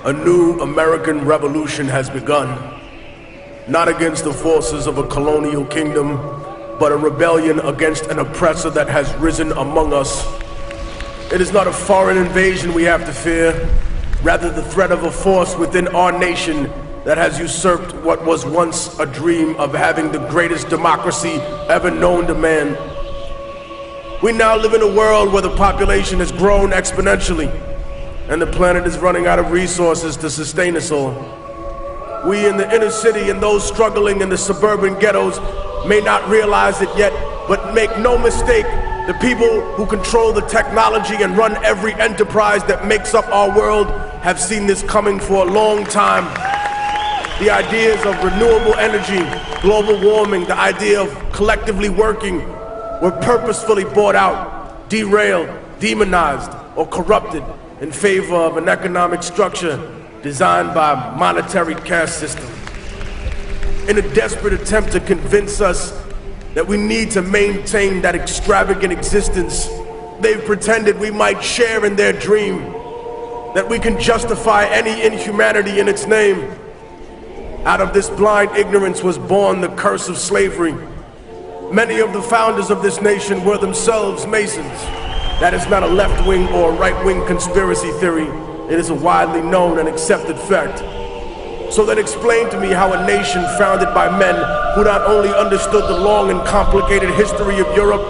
A new American revolution has begun, not against the forces of a colonial kingdom, but a rebellion against an oppressor that has risen among us. It is not a foreign invasion we have to fear, rather the threat of a force within our nation that has usurped what was once a dream of having the greatest democracy ever known to man. We now live in a world where the population has grown exponentially, and the planet is running out of resources to sustain us all. We in the inner city and those struggling in the suburban ghettos may not realize it yet, but make no mistake, the people who control the technology and run every enterprise that makes up our world have seen this coming for a long time. The ideas of renewable energy, global warming, the idea of collectively working were purposefully bought out, derailed, demonized, or corrupted in favor of an economic structure designed by a monetary caste system. In a desperate attempt to convince us that we need to maintain that extravagant existence, they've pretended we might share in their dream, that we can justify any inhumanity in its name. Out of this blind ignorance was born the curse of slavery. Many of the founders of this nation were themselves Masons. That is not a left-wing or right-wing conspiracy theory. It is a widely known and accepted fact. So then explain to me how a nation founded by men who not only understood the long and complicated history of Europe,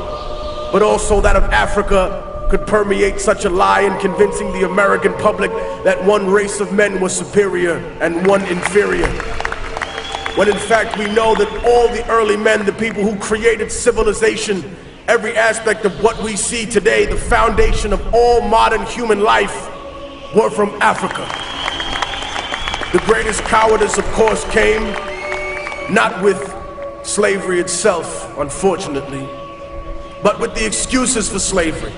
but also that of Africa, could permeate such a lie in convincing the American public that one race of men was superior and one inferior. When in fact we know that all the early men, the people who created civilization, every aspect of what we see today, the foundation of all modern human life, were from Africa. The greatest cowardice, of course, came not with slavery itself, unfortunately, but with the excuses for slavery.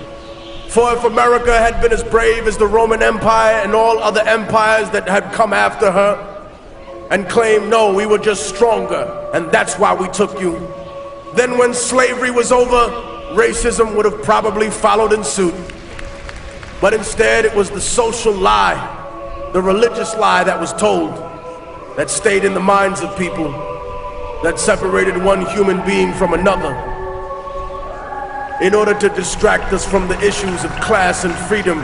For if America had been as brave as the Roman Empire and all other empires that had come after her, and claimed, no, we were just stronger, and that's why we took you, then when slavery was over, racism would have probably followed in suit. But instead, it was the social lie, the religious lie that was told, that stayed in the minds of people, that separated one human being from another, in order to distract us from the issues of class and freedom.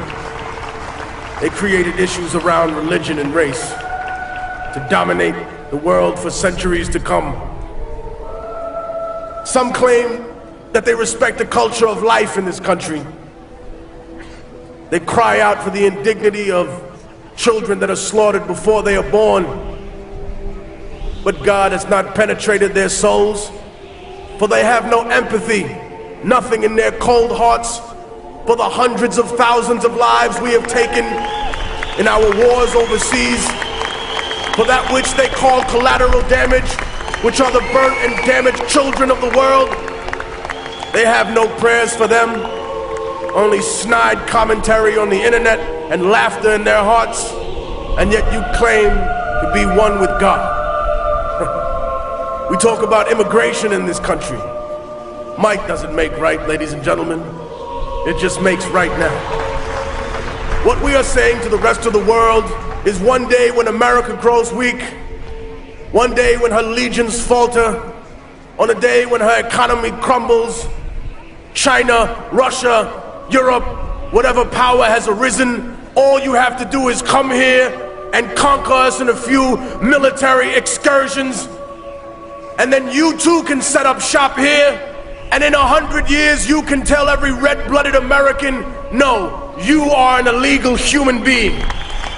They created issues around religion and race to dominate the world for centuries to come. Some claim that they respect the culture of life in this country. They cry out for the indignity of children that are slaughtered before they are born. But God has not penetrated their souls, for they have no empathy, nothing in their cold hearts for the hundreds of thousands of lives we have taken in our wars overseas, for that which they call collateral damage, which are the burnt and damaged children of the world. They have no prayers for them, only snide commentary on the internet and laughter in their hearts, and yet you claim to be one with God. We talk about immigration in this country. Might doesn't make right, ladies and gentlemen. It just makes right now. What we are saying to the rest of the world is one day when America grows weak, one day when her legions falter, on a day when her economy crumbles, China, Russia, Europe, whatever power has arisen, all you have to do is come here and conquer us in a few military excursions, and then you too can set up shop here, and in 100 years you can tell every red-blooded American, no, you are an illegal human being.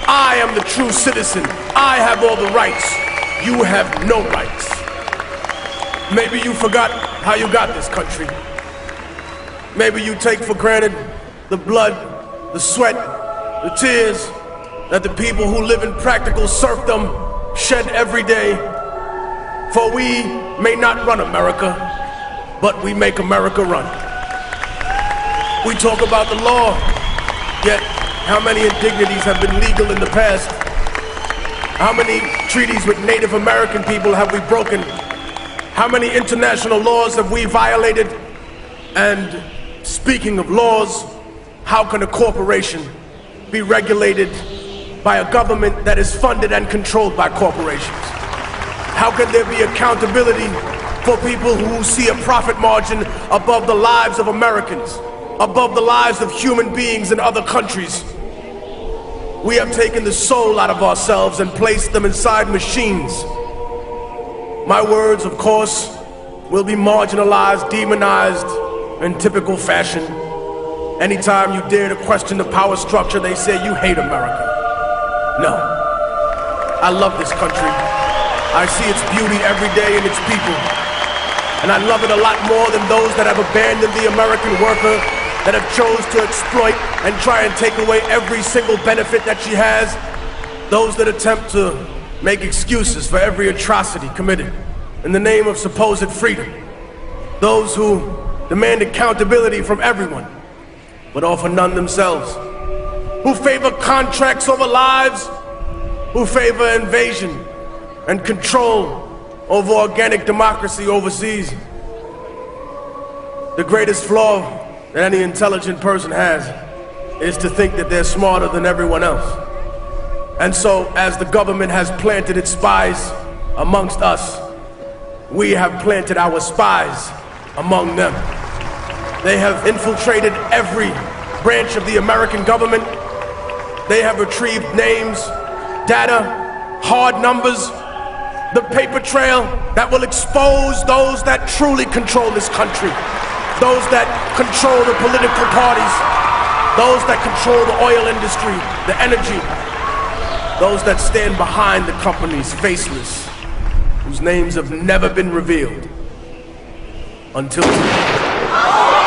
I am the true citizen. I have all the rights. You have no rights. Maybe you forgot how you got this country. Maybe you take for granted the blood, the sweat, the tears that the people who live in practical serfdom shed every day. For we may not run America, but we make America run. We talk about the law, yet how many indignities have been legal in the past? How many treaties with Native American people have we broken? How many international laws have we violated? And speaking of laws, how can a corporation be regulated by a government that is funded and controlled by corporations? How can there be accountability for people who see a profit margin above the lives of Americans, above the lives of human beings in other countries? We have taken the soul out of ourselves and placed them inside machines. My words, of course, will be marginalized, demonized in typical fashion. Anytime you dare to question the power structure, they say you hate America. No, I love this country. I see its beauty every day in its people. And I love it a lot more than those that have abandoned the American worker, that have chose to exploit and try and take away every single benefit that she has. Those that attempt to make excuses for every atrocity committed in the name of supposed freedom. Those who demand accountability from everyone, but offer none themselves. Who favor contracts over lives, who favor invasion and control over organic democracy overseas. The greatest flaw that any intelligent person has is to think that they're smarter than everyone else. And so, as the government has planted its spies amongst us, we have planted our spies among them. They have infiltrated every branch of the American government. They have retrieved names, data, hard numbers, the paper trail that will expose those that truly control this country, those that control the political parties, those that control the oil industry, the energy, those that stand behind the companies faceless, whose names have never been revealed until today.